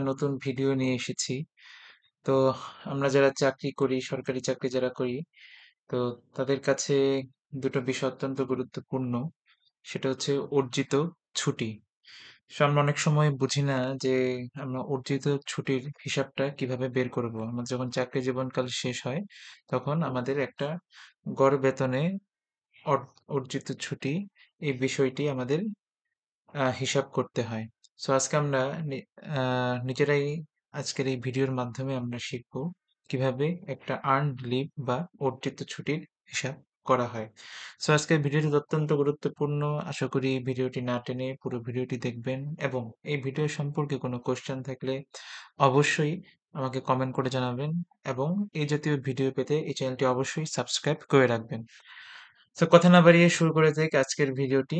নতুন ভিডিও নিয়ে এসেছি। তো আমরা যারা চাকরি করি, সরকারি চাকরি যারা করি, তো তাদের কাছে দুটো বিষয় অত্যন্ত গুরুত্বপূর্ণ। সেটা হচ্ছে অর্জিত ছুটি। আমরা অনেক সময় বুঝি না যে আমরা অর্জিত ছুটির হিসাবটা কিভাবে বের করব। আমার যখন চাকরি জীবনকাল শেষ হয়, তখন আমাদের একটা গড় বেতনে অর অর্জিত ছুটি এই বিষয়টি আমাদের হিসাব করতে হয়। সো আজকে আমরা নি নিজেরাই আজকের এই ভিডিওর মাধ্যমে আমরা শিখব কিভাবে একটা আর্নড লিভ বা অর্জিত ছুটির হিসাব করা হয়। সো আজকের ভিডিওটি অত্যন্ত গুরুত্বপূর্ণ। আশা করি ভিডিওটি না টেনে পুরো ভিডিওটি দেখবেন এবং এই ভিডিও সম্পর্কে কোনো কোয়েশ্চেন থাকলে অবশ্যই আমাকে কমেন্ট করে জানাবেন এবং এই জাতীয় ভিডিও পেতে এই চ্যানেলটি অবশ্যই সাবস্ক্রাইব করে রাখবেন। সো কথা না বাড়িয়ে শুরু করে যাই আজকের ভিডিওটি।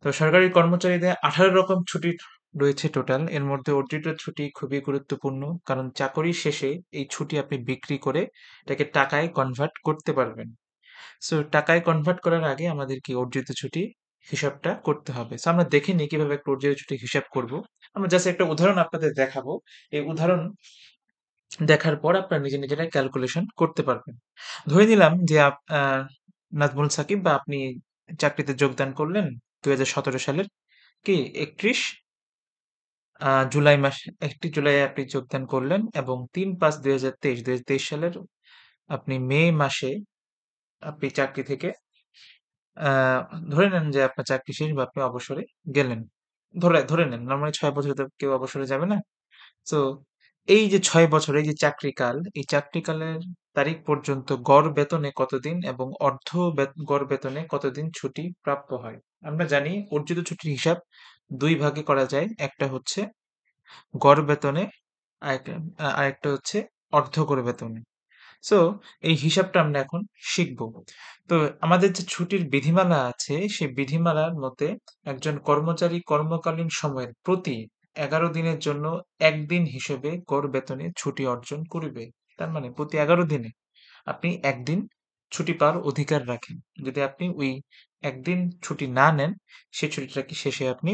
তো সরকারি কর্মচারীদের 18 রকম ছুটি রয়েছে টোটাল। এর মধ্যে অর্জিত ছুটি খুবই গুরুত্বপূর্ণ। কারণ চাকরি শেষে এই ছুটি আপনি বিক্রি করে এটাকে টাকায় কনভার্ট করতে পারবেন। সো টাকায় কনভার্ট করার আগে আমাদের কি অর্জিত ছুটি হিসাবটা করতে হবে। সো আমরা দেখে নিই কিভাবে একটা অর্জিত ছুটি হিসাব করব। আমরা জাস্ট একটা উদাহরণ আপনাদের দেখাবো। এই উদাহরণ দেখার পর আপনারা নিজেরাই ক্যালকুলেশন করতে পারবেন। ধরে নিলাম যে নাজমুল সাকিব বা আপনি চাকরিতে যোগদান করলেন ২০১৭ সালের কি ৩১ জুলাই ১ জুলাই আপনি যোগদান করলেন এবং ৩/৫/২০২৩ সালের আপনি মে মাসে আপনি চাকরি থেকে আ ধরে নেন যে আপনার চাকরি শেষ বা আপনি অবসরে গেলেন। ধরে ধরে নেন নরমালি ৬ বছরে তো কেউ অবসরে যাবে না। সো এই যে ৬ বছর এই যে চাকরিকাল, এই চাকরিকালের তারিখ পর্যন্ত গড় বেতনে কতদিন এবং গড় বেতনে কতদিন ছুটি প্রাপ্য হয়? আমরা জানি অর্জিত ছুটির হিসাব ২ ভাগে করা যায়। একটা হচ্ছে গড় বেতনে, আরেকটা আরেকটা হচ্ছে অর্ধ-গড় বেতনে। সো এই হিসাবটা আমরা এখন শিখব। তো আমাদের যে ছুটির বিধিমালা আছে, সেই বিধিমালার মতে একজন কর্মচারী কর্মকালীন সময়ের প্রতি ১১ দিনের জন্য ১ দিন হিসেবে গড় বেতনে ছুটি অর্জন করিবে। তার মানে প্রতি ১১ দিনে আপনি ১ দিন ছুটি পাওয়ার অধিকার রাখেন। যদি আপনি ওই ১ দিন ছুটি না নেন, সেই ছুটিটাকে শেষে আপনি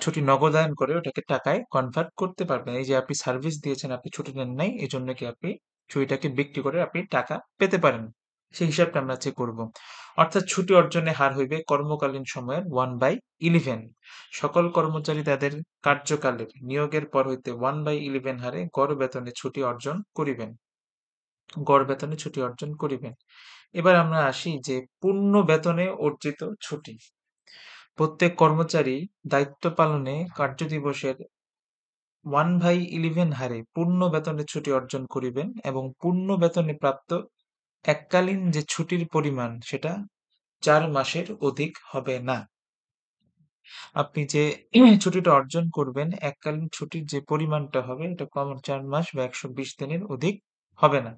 ছুটি নগদায়ন করে ওটাকে টাকায় কনভার্ট করতে পারবেন। এই যে আপনি সার্ভিস দিয়েছেন, আপনি ছুটি নেন নাই, এজন্য কি আপনি ছুটিটাকে বিক্রি করে আপনি টাকা পেতে পারেন। সেই হিসাবটা আমরা আজকে করব। অর্থাৎ ছুটি অর্জনের হার হইবে কর্মকালীন সময়ের 1/11 সকল কর্মচারী তাদের কার্যকালের নিয়োগের পর হইতে 1/11 হারে গড় বেতনে ছুটি অর্জন করিবেন। গড় বেতনে ছুটি অর্জন করিবেন। এবার আমরা আসি যে পূর্ণ বেতনে অর্জিত ছুটি। প্রত্যেক কর্মচারী দায়িত্ব পালনে কার্যদিবসের 1/11 হারে পূর্ণ বেতনে ছুটি অর্জন করিবেন এবং পূর্ণ বেতনে প্রাপ্ত এককালীন যে ছুটির পরিমাণ সেটা ৪ মাসের অধিক হবে না। আপনি যে ছুটিটা অর্জন করবেন, এককালীন ছুটির যে পরিমাণটা হবে এটা ৪ মাস বা ১২০ দিনের অধিক হবে না।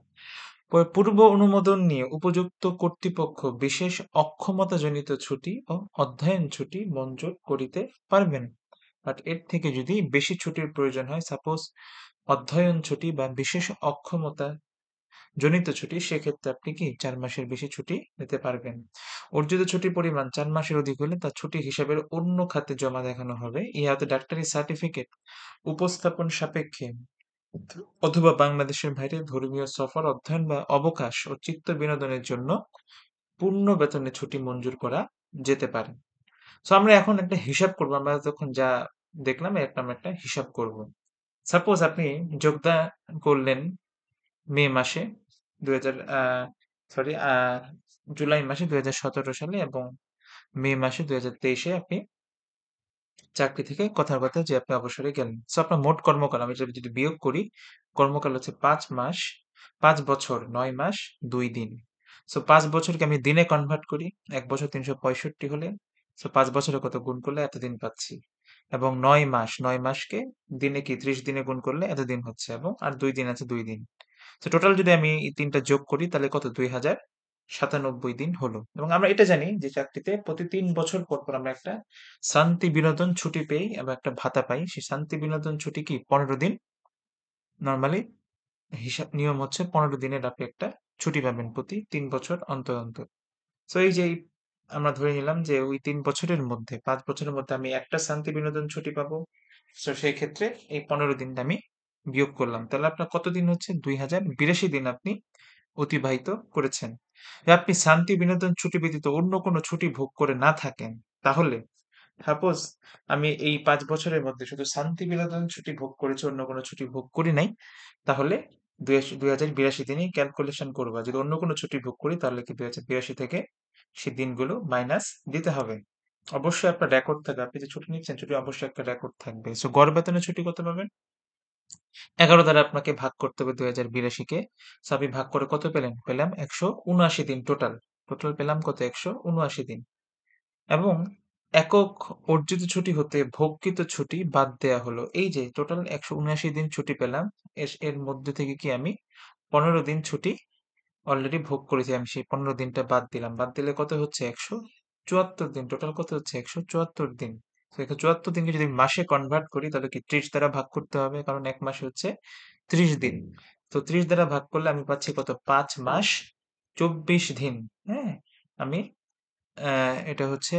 পূর্ব অনুমোদন নিয়ে উপযুক্ত কর্তৃপক্ষ বিশেষ অক্ষমতাজনিত ছুটি ও অধ্যয়ন ছুটি মঞ্জুর করিতে পারবেন। বাট এর থেকে যদি বেশি ছুটির প্রয়োজন হয়, সাপোজ অধ্যয়ন ছুটি বা বিশেষ অক্ষমতা জনিত ছুটি, সেক্ষেত্রে আপনি কি ৪ মাসের বেশি ছুটি নিতে পারবেন। অর্জিত ছুটির পরিমাণ ৪ মাসের অধিক হলে তা ছুটি হিসাবের অন্য খাতে জমা দেখানো হবে। ইহাতে ডাক্তারি সার্টিফিকেট উপস্থাপন সাপেক্ষে অথবা বাংলাদেশের বাইরে ধর্মীয় সফর, অধ্যয়ন বা অবকাশ ও চিত্ত বিনোদনের জন্য পূর্ণ বেতনে ছুটি মঞ্জুর করা যেতে পারে। সো আমরা এখন একটা হিসাব করব। আমরা তখন যা দেখলাম একটা আমরা একটা হিসাব করব। সাপোজ আপনি যোগদান করলেন মে মাসে ২০০০ সরি জুলাই মাসে ২০১৭ সালে এবং মে মাসে ২০২৩ এ আপনি চাকরি থেকে কথার কথা যে আপনি অবসরে গেলেন। সো আপনার মোট কর্মকাল আমি এটা যদি বিয়োগ করি, কর্মকাল হচ্ছে ৫ মাস, ৫ বছর ৯ মাস ২ দিন। সো ৫ বছরকে আমি দিনে কনভার্ট করি। ১ বছর ৩৬৫ হলে সো ৫ বছরে কত গুণ করলে এতদিন পাচ্ছি। এবং ৯ মাস, ৯ মাসকে দিনে কি ৩০ দিনে গুণ করলে এতদিন হচ্ছে এবং আর ২ দিন আছে ২ দিন। সো টোটাল যদি আমি এই ৩ টা যোগ করি তাহলে কত ২০৯৭ দিন হলো। এবং আমরা এটা জানি যে চাকরিতে প্রতি ৩ বছর পর আমরা একটা শান্তি বিনোদন ছুটি পেই এবং একটা ভাতা পাই। সেই শান্তি বিনোদন ছুটি কি ১৫ দিন। নরমালি নিয়ম হচ্ছে ১৫ দিনের আপনি একটা ছুটি পাবেন প্রতি ৩ বছর অন্তর। সো এই যে আমরা ধরে নিলাম যে ওই ৩ বছরের মধ্যে ৫ বছরের মধ্যে আমি একটা শান্তি বিনোদন ছুটি পাবো। তো সেই ক্ষেত্রে এই 15 দিনটা আমি বিয়োগ করলাম, তাহলে আপনার কতদিন হচ্ছে 2082 দিন আপনি অতিবাহিত করেছেন। যদি আপনি শান্তি বিনোদন ছুটি ব্যতীত অন্য কোনো ছুটি ভোগ করে না থাকেন, তাহলে সাপোজ আমি এই 5 বছরের মধ্যে শুধু শান্তি বিনোদন ছুটি ভোগ করেছি, অন্য কোনো ছুটি ভোগ করি নাই, তাহলে 2082 দিনই ক্যালকুলেশন করবা। যদি অন্য কোনো ছুটি ভোগ করি তাহলে কি 2082 থেকে সেই দিনগুলো মাইনাস দিতে হবে। অবশ্যই আপনার রেকর্ড থাকবে, আপনি যে ছুটি নিচ্ছেন ছুটি অবশ্যই একটা রেকর্ড থাকবে। সো গড় বেতনের ছুটি কত পাবেন? 11 দ্বারা আপনাকে ভাগ করতে হবে 2082 কে। সো আপনি ভাগ করে কত পেলেন? পেলাম 179 দিন টোটাল। টোটাল পেলাম কত? 179 দিন। এবং একক অর্জিত ছুটি হতে ভোগকৃত ছুটি বাদ দেয়া হলো। এই যে টোটাল 179 দিন ছুটি পেলাম, এর মধ্যে থেকে কি আমি 15 দিন ছুটি অলরেডি ভোগ করেছি, আমি সেই 15 দিনটা বাদ দিলাম। বাদ দিলে কত হচ্ছে? 174 দিন। টোটাল কত হচ্ছে? 174 দিন। তো 174 দিনকে যদি মাসে কনভার্ট করি তাহলে কি 30 দ্বারা ভাগ করতে হবে, কারণ এক মাসে হচ্ছে 30 দিন। তো 30 দ্বারা ভাগ করলে আমি পাচ্ছি কত? 5 মাস 24 দিন। হ্যাঁ, আমি এটা হচ্ছে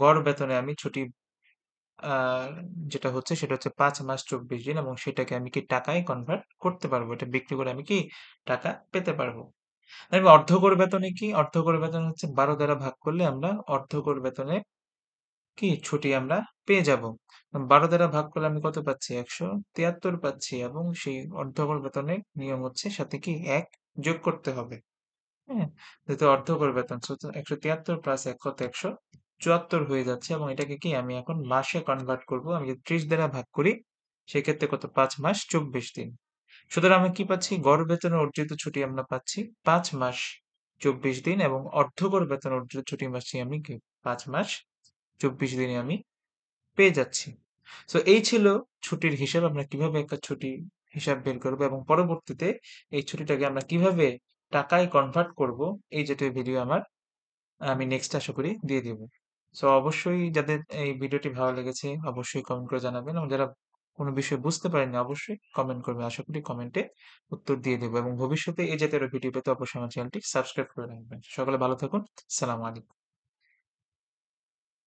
গড় বেতনে আমি ছুটি, আহ, যেটা হচ্ছে সেটা হচ্ছে 5 মাস 24 দিন, এবং সেটাকে আমি কি টাকায় কনভার্ট করতে পারবো, এটা বিক্রি করে আমি কি টাকা পেতে পারবো। আমি অর্ধগড় বেতনে কি? অর্ধগড় বেতন হচ্ছে 12 দ্বারা ভাগ করলে আমরা অর্ধগড় বেতনে কি ছুটি আমরা পেয়ে যাব। 12 দ্বারা ভাগ করলে আমি কত পাচ্ছি? 173 পাচ্ছি, এবং সেই অর্ধগড় বেতনের নিয়ম হচ্ছে সাথে কি 1 যোগ করতে হবে। হ্যাঁ, যেহেতু অর্ধগড় বেতন, 173 প্লাস 1 কত? 174 হয়ে যাচ্ছে, এবং এটাকে কি আমি এখন মাসে কনভার্ট করব। আমি যদি 30 দ্বারা ভাগ করি সেক্ষেত্রে কত? 5 মাস 24 দিন। সুতরাং আমি কি পাচ্ছি? গড় বেতনে অর্জিত ছুটি আমরা পাচ্ছি 5 মাস 24 দিন, এবং অর্ধগড় বেতন অর্জিত ছুটি পাচ্ছি আমি কি 5 মাস 24 দিনে আমি পেয়ে যাচ্ছি। সো এই ছিল ছুটির হিসাব। আমরা কিভাবে একটা ছুটি হিসাব বের করবো, এবং পরবর্তীতে এই ছুটিটাকে আমরা কিভাবে টাকায় কনভার্ট করব, এই যেটা ভিডিও আমার আমি নেক্সট আশা করি দিয়ে দিব। সো অবশ্যই যাদের এই ভিডিওটি ভালো লেগেছে অবশ্যই কমেন্ট করে জানাবেন, এবং যারা কোনো বিষয় বুঝতে পারেননি অবশ্যই কমেন্ট করবেন। আশা করি কমেন্টে উত্তর দিয়ে দেবো, এবং ভবিষ্যতে এই জাতীয় ভিডিও পেতে অবশ্যই আমার চ্যানেলটি সাবস্ক্রাইব করে রাখবেন। সকলে ভালো থাকুন। সালাম আলাইকুম।